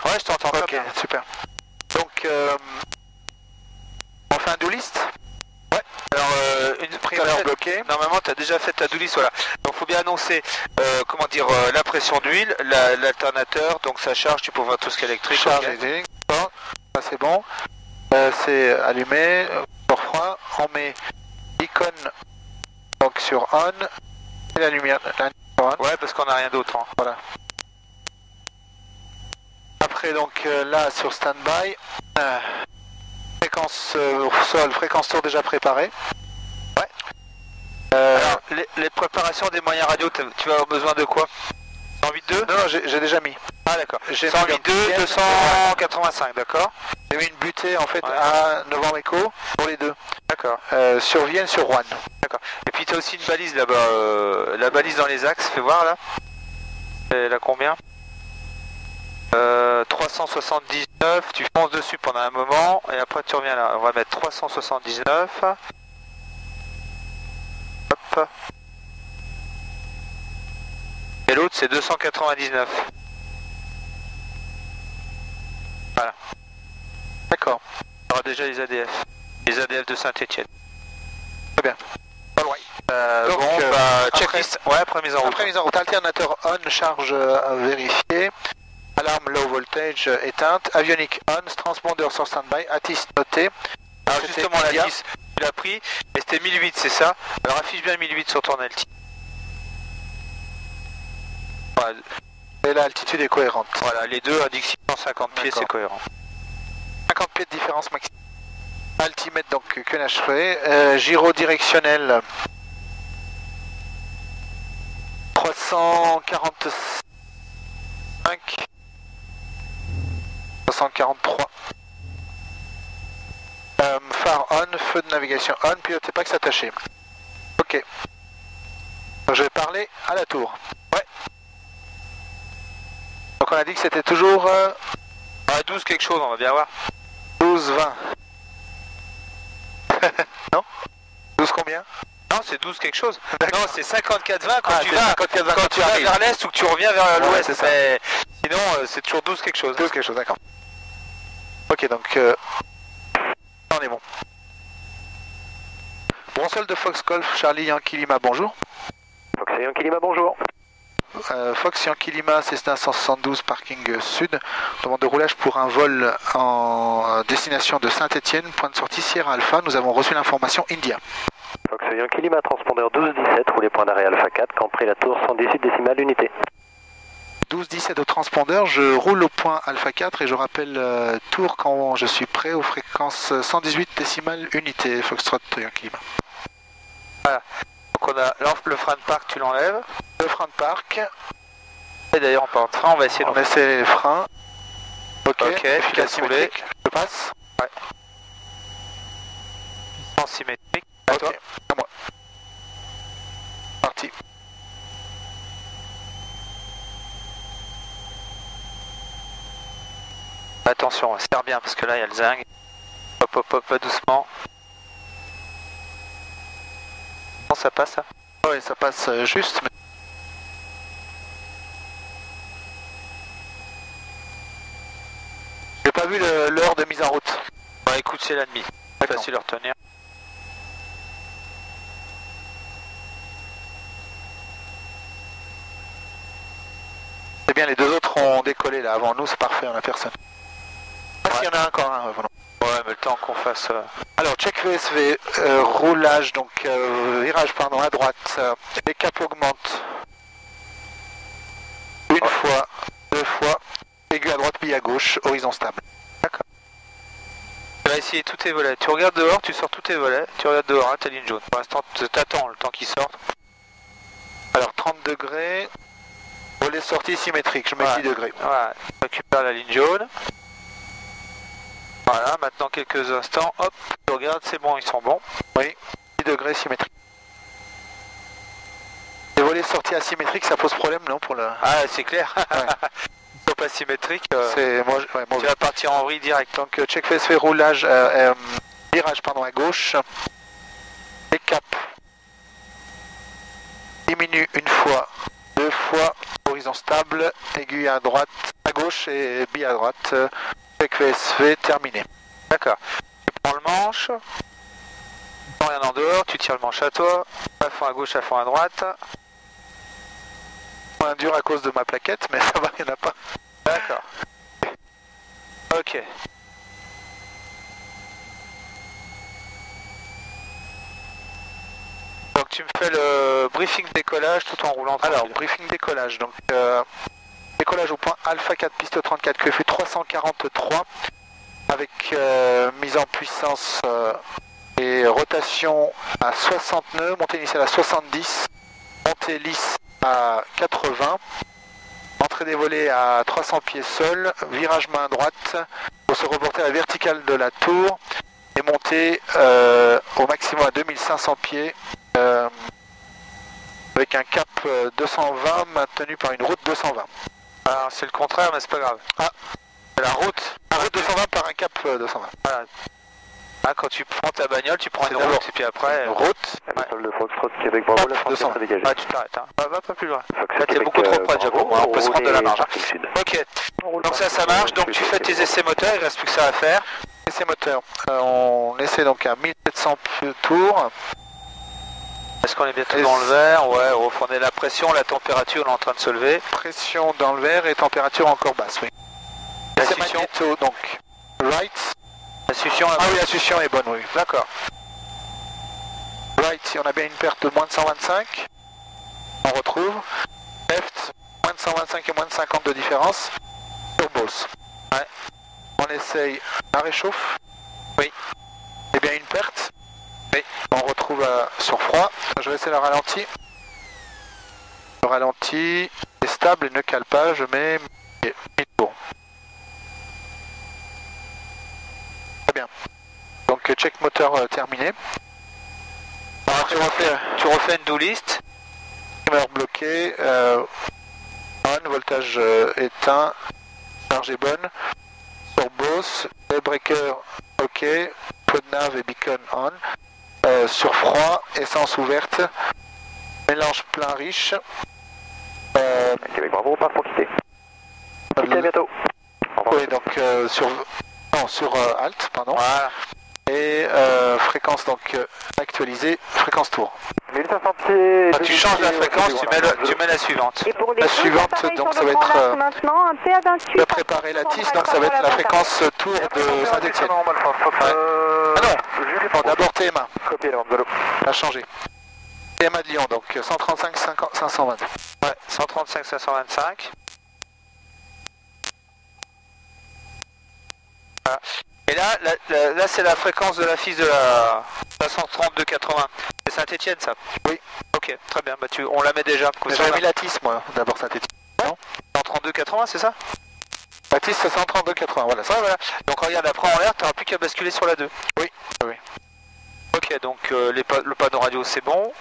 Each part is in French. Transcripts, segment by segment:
Ouais, je t'entends très Ok, bien. super. Donc, on fait un do list. Alors, une Prévaleur bloqué. Normalement, tu as déjà fait ta do list, voilà. Donc, il faut bien annoncer, comment dire, la pression d'huile, l'alternateur, donc ça charge, tu peux voir tout ce qui est électrique. Charge ok. et ça c'est bon. C'est allumé, pour froid. On met l'icône donc sur on et la lumière sur on. Ouais, parce qu'on n'a rien d'autre. Hein. Voilà. Après donc là sur standby, fréquence sol, fréquence tour déjà préparée. Ouais. Alors, les préparations des moyens radio, tu vas avoir besoin de quoi? 108.2? Non, j'ai déjà mis. Ah d'accord. J'ai 108.2, 285, d'accord. J'ai mis une butée en fait Ouais. à Novembre Echo pour les deux. D'accord. Sur Vienne, sur Rouen. D'accord. Et puis tu as aussi une balise là-bas, la balise dans les axes, fais voir là. Elle a combien? 379, tu fonces dessus pendant un moment et après tu reviens là. On va mettre 379. Hop. Et l'autre c'est 299. Voilà. D'accord. On aura déjà les ADF. Les ADF de Saint-Etienne. Très bien. All right. Donc, bon, après- checklist. Ouais, après mise en route. Après mise en route, alternateur on, charge vérifiée. Alarme low voltage éteinte. Avionique on, transpondeur sur standby. ATIS noté. Alors C'était justement la immédiat. 10, tu l'as pris et c'était 1008, c'est ça? Alors affiche bien 1008 sur ton LT. Voilà, Et l'altitude est cohérente. voilà, les deux indiquent 650 pieds, D'accord. c'est cohérent. 50 pieds de différence maximum. Altimètre donc que achevé. Gyro directionnel 345 343. Phare on, feu de navigation on, piloté pas que s'attacher. Ok. Donc, je vais parler à la tour. Ouais. Donc on a dit que c'était toujours Ah, 12 quelque chose, on va bien voir. 12-20. Non 12 combien? Non, c'est 12 quelque chose. Non, c'est 54-20 quand Ah, tu c'est vas, 54-20 quand tu vas arrives. vers l'est ou que tu reviens vers Ouais, l'ouest. c'est ça. Mais sinon, c'est toujours 12 quelque chose. 12 quelque chose, d'accord. Ok, donc on est bon. Bon sol de Fox Golf, Charlie Yankee Lima, bonjour. Fox Yankee Lima, bonjour. Fox Yankee Lima, Cessna 172, parking sud. Demande de roulage pour un vol en destination de Saint-Etienne, point de sortie Sierra Alpha. Nous avons reçu l'information India. Fox Yankee Lima, transpondeur 12-17, roulé point d'arrêt Alpha 4, Campri la tour 118 décimales unité. 12-17 au transpondeur, je roule au point Alpha 4 et je rappelle tour quand je suis prêt aux fréquences 118 décimales unité, Foxtrot Yankee Lima. Donc on a le frein de parc, tu l'enlèves. Le frein de parc, Et d'ailleurs, en parlant de frein, on va essayer on essaie les freins. Ok, Ok, puis laisse rouler. symétrique, je passe. en symétrique. À toi, à moi. Parti. Attention, serre bien parce que là, il y a le zinc. Hop, hop, hop, va doucement. Bon, ça passe, ça? Ouais, ça passe juste. Mais... J'ai pas vu l'heure de mise en route. Bah écoute, c'est l'ennemi. D'accord. Facile à retenir. C'est bien, les deux autres ont décollé là avant nous, c'est parfait, on a personne. Ah, s'il y en a encore un, voilà. Ouais, mais le temps qu'on fasse... Alors, check VSV, roulage, donc virage pardon, à droite, les caps augmentent. Une fois, deux fois, aiguille à droite, bille à gauche, horizon stable. Tu vas essayer tous tes volets. Tu regardes dehors, tu sors tous tes volets. Tu regardes dehors, hein, ta ligne jaune. Pour l'instant, t'attends le temps qu'ils sortent. Alors, 30 degrés, volet sortie symétrique, je mets Ouais. 10 degrés. Voilà, tu récupères la ligne jaune. Voilà, maintenant quelques instants, hop, tu regardes, c'est bon, ils sont bons. Oui, 10 degrés symétrique. Les volets sortis asymétriques, ça pose problème, non pour le... Ah, c'est clair. Ouais. Pas pas symétrique. C'est moi, ouais, Tu vas partir en vrille direct. Donc check VSV roulage, virage pardon à gauche, et cap. Diminue une fois, deux fois, horizon stable, aiguille à droite, à gauche et bi à droite. Check VSV terminé. D'accord. Tu prends le manche. Sans rien en dehors, tu tires le manche à toi. À fond à gauche, à fond à droite. Moins dur à cause de ma plaquette, mais ça va, il n'y en a pas. D'accord. Ok. Donc tu me fais le briefing décollage tout en roulant. Alors, briefing décollage. Donc, décollage au point Alpha 4, piste 34, QFU 343, avec mise en puissance et rotation à 60 nœuds, montée initiale à 70, montée lisse à 80, entrée des volets à 300 pieds sol, virage main droite, pour se reporter à la verticale de la tour, et monter au maximum à 2500 pieds, avec un cap 220 maintenu par une route 220. Alors c'est le contraire, mais c'est pas grave. Ah, c'est la route 220 par un cap 220. Voilà. Ah, quand tu prends ta bagnole, tu prends une route, et puis après... route. Sol de Foxtrot, Québec, Bravo, la frontière est dégagée. Ah, tu t'arrêtes, hein. Va pas plus loin. Fox, Là, t'es Québec, beaucoup trop près déjà pour moi, on peut se rendre de la marge. parking sud. Ok, donc ça marche, donc tu fais tes essais moteurs, il reste plus que ça à faire. Essai moteur. On essaie donc à 1700 tours. Est-ce qu'on est bientôt dans le vert? Ouais, on est la pression, la température, on est en train de se lever. Pression dans le verre et température encore basse, oui. La C'est succion, magnéto, donc right. la succion, Ah oui, la succion est bonne, oui. D'accord. Right, si on a bien une perte de moins de 125. On retrouve. Left, moins de 125 et moins de 50 de différence. Turbos. Ouais. On essaye la réchauffe. Oui. C'est bien une perte. Oui. On retrouve sur froid. Je vais essayer le ralenti. Le ralenti est stable et ne cale pas. Je mets mi-tour. Très bien. Donc check moteur terminé. alors, tu refais une do list. Timer bloqué. On, voltage éteint. Charge est bonne. Turbos. Breaker ok. Code nav et beacon on. Sur froid. Essence ouverte. Mélange plein riche. Québec, Bravo, pas pour quitter. Quittez, à bientôt. Oui, donc sur Alt, pardon. Voilà. Et fréquence donc actualisée, fréquence tour. 1500 pieds. Quand tu changes la fréquence, tu mets la suivante. Et pour les La deux suivante, appareils donc sur ça le va grand être, axe maintenant, un PA28. Je vais préparer la TIS, donc ça va être la fréquence tour de Saint-Etienne. Ah non, bon, d'abord TMA, Copier le Gonzalo. a changé. TMA de Lyon, donc 135 520. Ouais, 135 525. Voilà. Et là c'est la fréquence de la fiche de la 532-80. C'est Saint-Etienne ça? Oui. Ok, très bien, bah on la met déjà. J'avais mis la TIS moi, d'abord Saint-Etienne. Non, 132-80, c'est ça? la TIS c'est 132-80, voilà. Ouais, voilà. Donc regarde, après en l'air, tu n'auras plus qu'à basculer sur la 2. Oui, oui. Ok, donc le panneau radio c'est bon.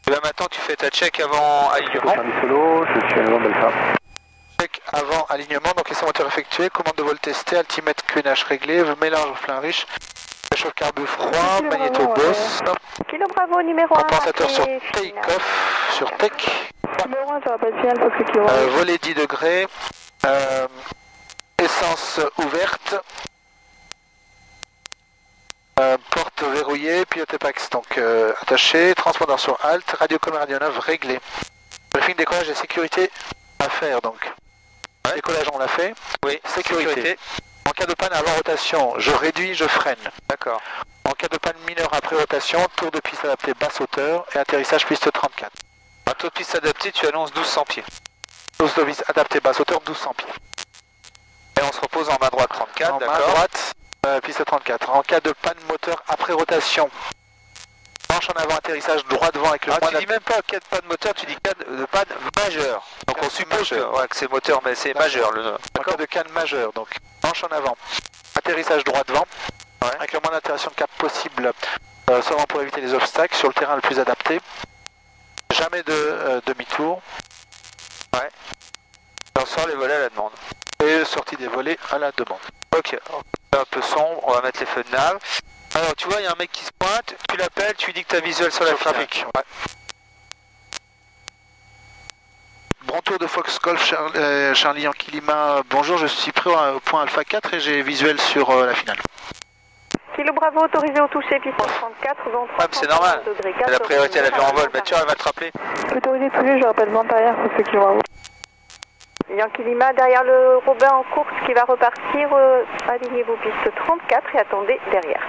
Et là maintenant tu fais ta check avant alignement. Solo, je suis à l'avant d'Alpha. Check avant alignement, donc essai moteur effectué, commande de vol testée, altimètre QNH réglé, mélange plein riche, réchauffe carbu froid, magnéto boss, Kilo Bravo numéro 1. compensateur sur take-off, sur tech, Numéro 1, ça va pas être final parce que Kilo Bravo. volet 10 degrés, essence ouverte, porte verrouillée, pilote Pax donc attaché, transpondeur sur Alt, radiocom et radionav réglé. Briefing décollage et sécurité à faire donc. Ouais. Décollage on l'a fait. Oui, Sécurité. En cas de panne avant rotation, je réduis, je freine. D'accord. En cas de panne mineure après rotation, tour de piste adapté basse hauteur et atterrissage piste 34. Un taux de piste adapté, tu annonces 1200 pieds. Tour de piste adapté basse hauteur 1200 pieds. Et on se repose en main droite 34, En main d'accord. droite, piste 34. En cas de panne moteur après rotation, planche en avant, atterrissage droit devant avec le Ah, moins tu dis même pas cas de panne moteur, tu dis cas de panne majeure. Donc on suppose que, majeur. ouais, que c'est moteur, mais c'est majeur. En cas de canne majeure, donc planche en avant, atterrissage droit devant, avec le moins d'altération de cap possible, seulement pour éviter les obstacles, sur le terrain le plus adapté. Jamais de demi-tour. Ouais. Et on sort les volets à la demande. Et sortie des volets à la demande. Ok, un peu sombre, on va mettre les feux de nav. Alors tu vois, il y a un mec qui se pointe, tu l'appelles, tu lui dis que tu as visuel sur la Sur le finale. trafic. Ouais. Contour de Fox Golf Charlie Yankee Lima. Bonjour, je suis prêt au point Alpha 4 et j'ai visuel sur la finale. Kilo Bravo, autorisé au toucher, piste 34, zone 3. C'est normal. C'est la priorité à l'avion en vol. Mais tiens, elle va te rappeler. Autorisé toucher, je rappelle vent arrière pour ceux qui vont avoir. Yankee Lima, derrière le Robin en course qui va repartir. Alignez vos pistes 34 et attendez derrière.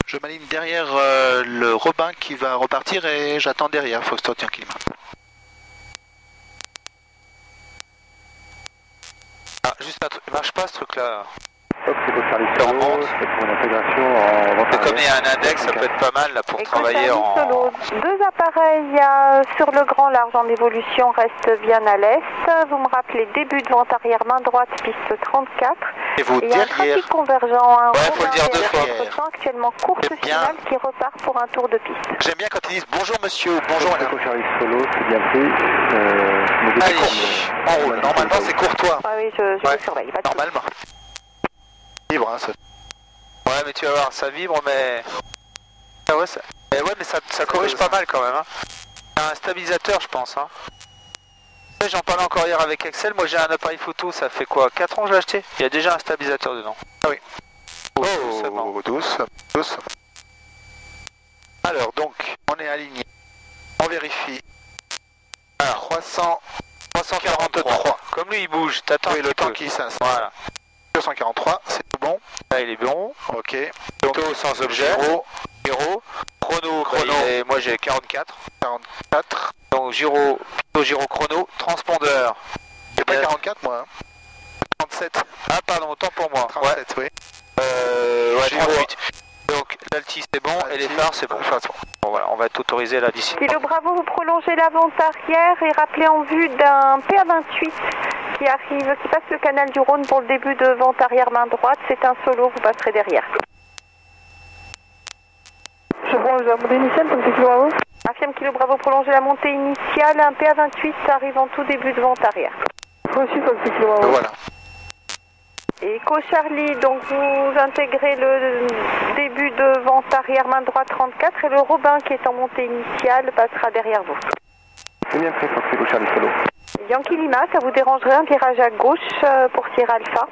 Je m'aligne derrière le Robin qui va repartir et j'attends derrière Foxtrot Yankee Lima. Ah, juste un truc. Il marche pas ce truc là. Hop, c'est pour Charlie Solo, c'est pour une intégration en vent C'est comme il y a arrière. un index, ça peut être pas mal là pour Et travailler Charlie en. Solo, deux appareils sur le grand large en évolution restent bien à l'est. Vous me rappelez début de vente arrière main droite piste 34. Et vous Et il y a un derrière. trafic convergent. Un Ouais, faut le dire deux fois. Actuellement course C'est bien. finale qui repart pour un tour de piste. J'aime bien quand ils disent bonjour monsieur, bonjour madame. Pour Charlie Solo, c'est bien pris. Allez, en roule. Normalement c'est courtois. Ah oui, je Ouais. vous surveille. Pas de souci. Normalement. Libre, hein, ça. Ouais, mais tu vas voir, ça vibre, mais. Ah ouais, mais ça corrige pas mal quand même. Hein. Il y a un stabilisateur, je pense. Hein. J'en parlais encore hier avec Axel. Moi, j'ai un appareil photo, ça fait quoi 4 ans que je l'ai acheté. Il y a déjà un stabilisateur dedans. Ah oui. Doucement. Douce, douce. Alors donc, on est aligné. On vérifie. Alors, 343. Comme lui, il bouge. T'attends Oui, le temps peu. qui s'installe. Voilà. 243, c'est tout bon. Là, il est bon. Ok. Photo sans objet. 0. Chrono. Et moi, j'ai 44. 44. Donc, gyro chrono. Transpondeur. J'ai pas 44 moi. Hein. 37. Ah, pardon, autant pour moi. 37, oui. Ouais, Gyro. 38. Donc, l'alti, c'est bon. Et les phares, c'est bon. Bon, voilà, on va être autorisé là d'ici. Kilo Bravo, vous prolongez la vente arrière et rappelez en vue d'un PA28 qui arrive, qui passe le canal du Rhône pour le début de vente arrière main droite. C'est un solo, vous passerez derrière. Je prolonge la montée initiale comme c'est Kilo Bravo. Affirme Kilo Bravo, prolongez la montée initiale. Un PA28 arrive en tout début de vente arrière. Reçu comme c'est Kilo Bravo. Voilà. Et Echo Charlie, donc vous intégrez le début de vente arrière main droite 34 et le Robin qui est en montée initiale passera derrière vous. C'est bien pris, Fox Echo Charlie Solo. Yankee Lima, ça vous dérangerait un virage à gauche pour Sierra Alpha?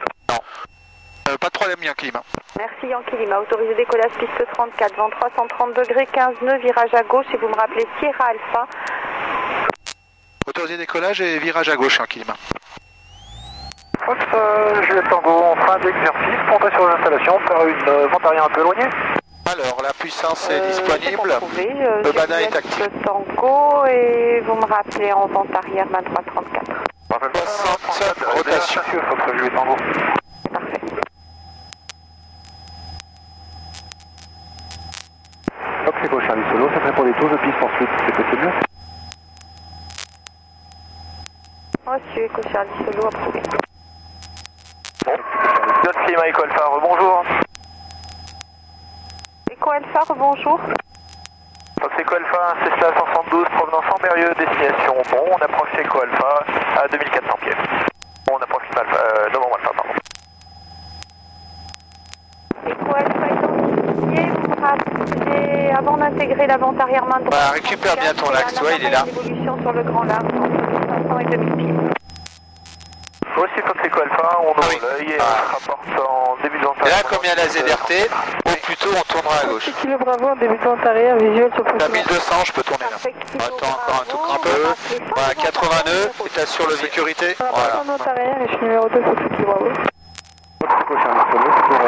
Pas de problème, Yankee Lima. Merci Yankee Lima, autorisé décollage piste 34, vent 330 degrés, 15 nœuds, virage à gauche et vous me rappelez Sierra Alpha. Autorisé décollage et virage à gauche, Yankee Lima. Fox, Juliette Tango, en fin d'exercice, pour passer sur l'installation, faire une vente arrière un peu éloignée. Alors, la puissance est disponible. Le banat est actif. Tango et vous me rappelez en vente arrière main droite 34. 60 rotation. Fox, Juliette Tango. Parfait. Fox Echo Charlie Solo, ça serait pour des tours de piste ensuite, c'est possible? Reçu, Echo Charlie Solo, approuvé. Notre climat Echo Alpha, rebonjour. Echo Alpha, bonjour. Fox Echo Alpha, Cessna 172, provenance Ambérieux, destination bon, on approche Echo Alpha à 2400 pieds. On approche Alpha, Novembre Alpha, pardon. Echo Alpha identifié, vous me rappelez, avant d'intégrer la vente arrière main droite. Bah, récupère bien ton axe, ouais, il est là. Évolution sur le grand large, entre 500 et 2000 pieds. Voici Fox Echo Alpha, on ouvre oui. l'œil et on rapporte en début de vente. Et là, comme il y a la ZRT, ou plutôt on tournera à gauche. Kilo Bravo, en début de vente arrière, visuel sur À 1200, je peux tourner là. Attends encore un tout grand peu. Voilà, 80 nœuds, et t'assures le sécurité. Voilà. Vente arrière et je suis numéro 2, Kilo Bravo. Fox Echo Charlie Solo, c'est pour 10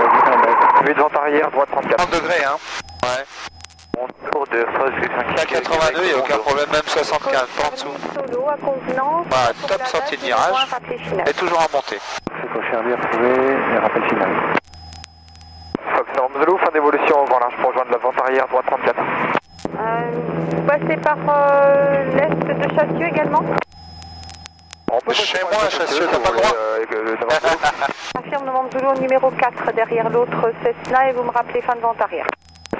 mètres. Début de vente arrière, droite 34. 30 degrés, hein. Ouais. On tourne de Là, 80 nœuds, il n'y a aucun problème, même 75, pas en dessous. Solo à convenance. Voilà, top sortie de virage. Et toujours en montée. Fox Echo Charlie approuvé et rappel final. Fox Norm Zulu, fin d'évolution au grand large pour rejoindre la vente arrière, droite 34. Vous passez par l'est de Chassieux également? Chez moi, Chassieux, t'as pas le droit. Affirme Novembre Zulu au numéro 4 derrière l'autre Cessna et vous me rappelez fin de vente arrière.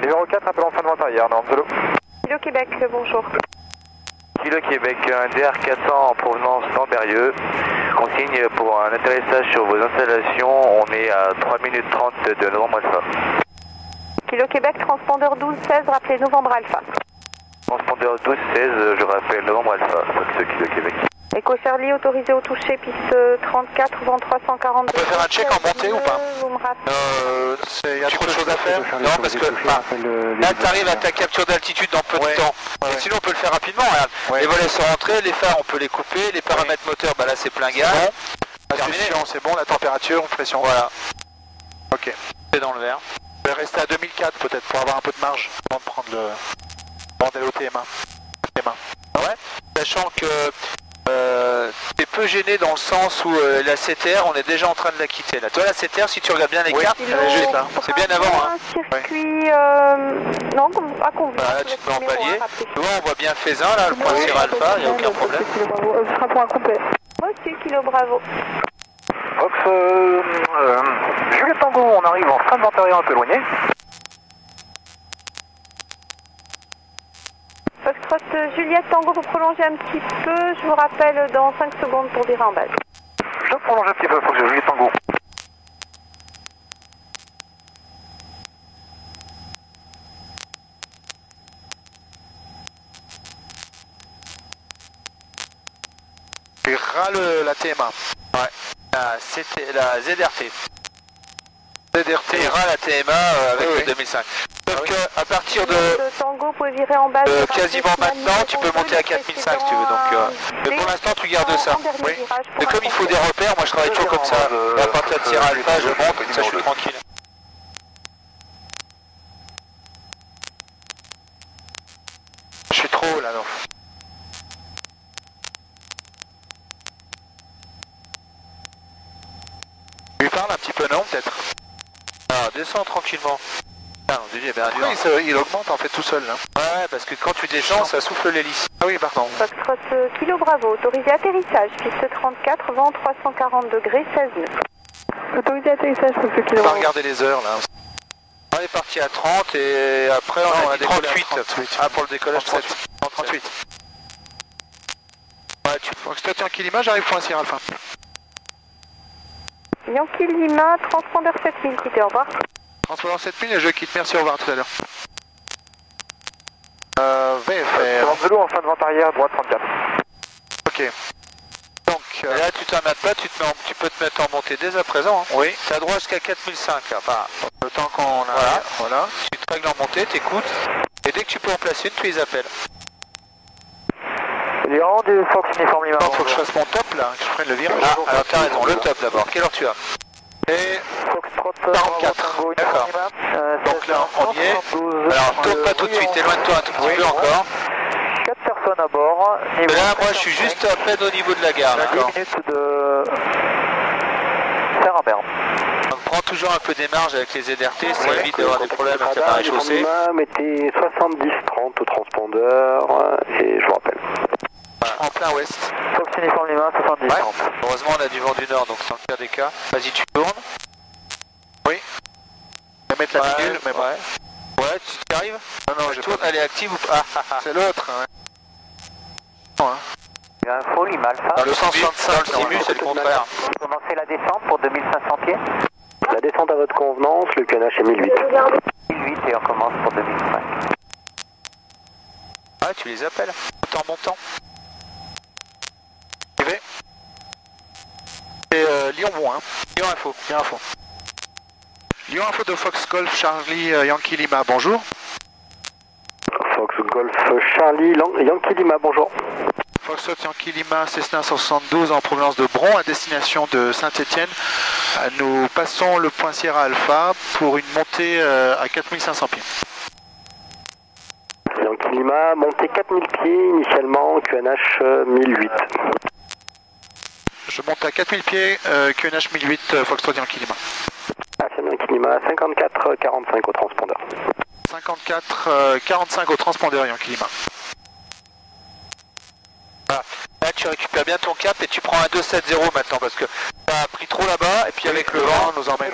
Numéro 4, appel en fin de vente arrière, Norm Zulu. Kilo Québec, bonjour. Kilo Québec, un DR400 en provenance d'Ambérieux. Consigne pour un atterrissage sur vos installations, on est à 3 minutes 30 de Novembre Alpha. Kilo Québec, transpondeur 12-16, rappelez Novembre Alpha. Transpondeur 12-16, je rappelle Novembre Alpha, Fox Kilo Québec. Echo Charlie, autorisé au toucher, piste 34, vent 342. On peut faire un check en montée ou pas? Vous me rappelez? Il y a trop de choses à faire. Non, parce que là, tu arrives à ta capture d'altitude dans peu de temps. Ouais. Et sinon, on peut le faire rapidement. Regarde. Ouais. Les volets sont rentrés, les phares, on peut les couper. Les paramètres moteurs, bah là, c'est plein gaz. Bon. C'est bon, la température, pression. Voilà. Ok. C'est dans le vert. Je vais rester à 2004 peut-être pour avoir un peu de marge avant de prendre le bordel au TMA. Ouais. Sachant que t'es peu gêné dans le sens où la CTR, on est déjà en train de la quitter. Là. Toi, la CTR, si tu regardes bien les cartes, elle est juste là. C'est bien avant. Hein. Un circuit, non, à convenir. Voilà, tu te mets en palier. Tu vois, on voit bien Faisin, là, le point Sierra Alpha, il n'y a aucun problème. Ce sera pour un complet. Reçu, Kilo Bravo. Fox, Juliette Tango, on arrive en fin de ventarière un peu éloigné. Foxtrot Juliette Tango, vous prolongez un petit peu. Je vous rappelle dans 5 secondes pour virer en base. Je prolonge un petit peu, Fox, Juliette Tango. Tu râles la TMA. Ouais. La ZRT. ZRT. ira la TMA avec le 2005. Sauf que à partir de Tango, vous pouvez virer en base. quasiment maintenant, tu peux monter à 4005 si tu veux. Donc, mais pour l'instant, tu gardes ça. Oui. Mais comme il faut des repères, moi je travaille toujours comme ça. Et à partir de Sierra Alpha, je monte, comme ça je suis tranquille. Je suis trop haut là, non. Tu lui parles un petit peu, non, peut-être? Ah, descends tranquillement. Ah non, Didier, bien dur. Il augmente en fait tout seul là. Ouais, parce que quand tu descends, ça souffle l'hélice. Ah oui, pardon. Foxtrot Kilo Bravo, autorisé atterrissage, piste 34, vent 340 degrés, 16 nœuds. Autorisé atterrissage, Foxtrot Kilo On va Bravo. regarder les heures là. On est parti à 30 et après on a dit 38. 38. Ah, pour le décollage 38. 38. Ouais, tu... Donc si toi Kilima, j'arrive pour un Sierra Alpha. Yankee Lima, transpondeur 7000, quittez, au revoir. Transpondeur 7000 et je quitte, merci, au revoir tout à l'heure. VFR. Vent de l'eau en fin de vente arrière, droite 34. Ok. Donc, Et là, tu t'en pas, tu peux te mettre en montée dès à présent. Hein. oui, T'as droit jusqu'à 4005. Là. Enfin, le temps qu'on a. Voilà. tu te règles en montée, t'écoutes. Et dès que tu peux en placer une, tu les appelles. Léon du Fox uniforme Lima. Il faut que je fasse mon top là, que je prenne le virage. Ah, alors t'as raison, le top d'abord. Quelle heure tu as? Et Foxtrot 44. D'accord. Donc là, on y est. Alors, tourne pas tout de suite, éloigne-toi un tout petit peu encore. 4 personnes à bord. Mais là, moi, je suis juste à peine au niveau de la gare. Là. 10 minutes de Saint-Rambert. Donc, prends toujours un peu des marges avec les ZRT, ça évite d'avoir des problèmes avec l'appareil chaussé. Mettez 70-30 au transpondeur et je vous rappelle. Voilà. En plein ouest. Fox uniforme Lima, 70-30. Ouais. Heureusement, on a du vent du nord, donc sans le pire des cas. Vas-y, tu tournes. oui. Je vais mettre la minule, mais bon. Ouais, tu y arrives? Non, je tourne, elle est active ou pas? C'est l'autre. Hein. Non, hein. Il y a un faux Lima Alpha. Dans le 165, dans le Simu, c'est le contraire. Commencez la descente pour 2500 pieds. La descente à votre convenance, le QNH est 1008. 1008 et on commence pour 2005. Ouais, tu les appelles, tout en montant. J'y vais. C'est Lyon bon, hein. Lyon Info. Lyon Info. Lyon Info de Fox Golf Charlie Yankee Lima, bonjour. Fox Golf Charlie Yankee Lima, bonjour. Fox Yankee Lima, Cessna 172 en provenance de Bron à destination de Saint-Étienne. Nous passons le point Sierra Alpha pour une montée à 4500 pieds. Yankee Lima, montée 4000 pieds initialement, QNH 1008. Je monte à 4000 pieds, QNH 1008, Foxtrot Yankee Lima. Yankee Lima, 54-45 au transpondeur. 54-45 au transpondeur Yankee Lima. Voilà. Là, tu récupères bien ton cap et tu prends un 270 maintenant parce que ça a pris trop là-bas et puis avec le vent, nous emmène.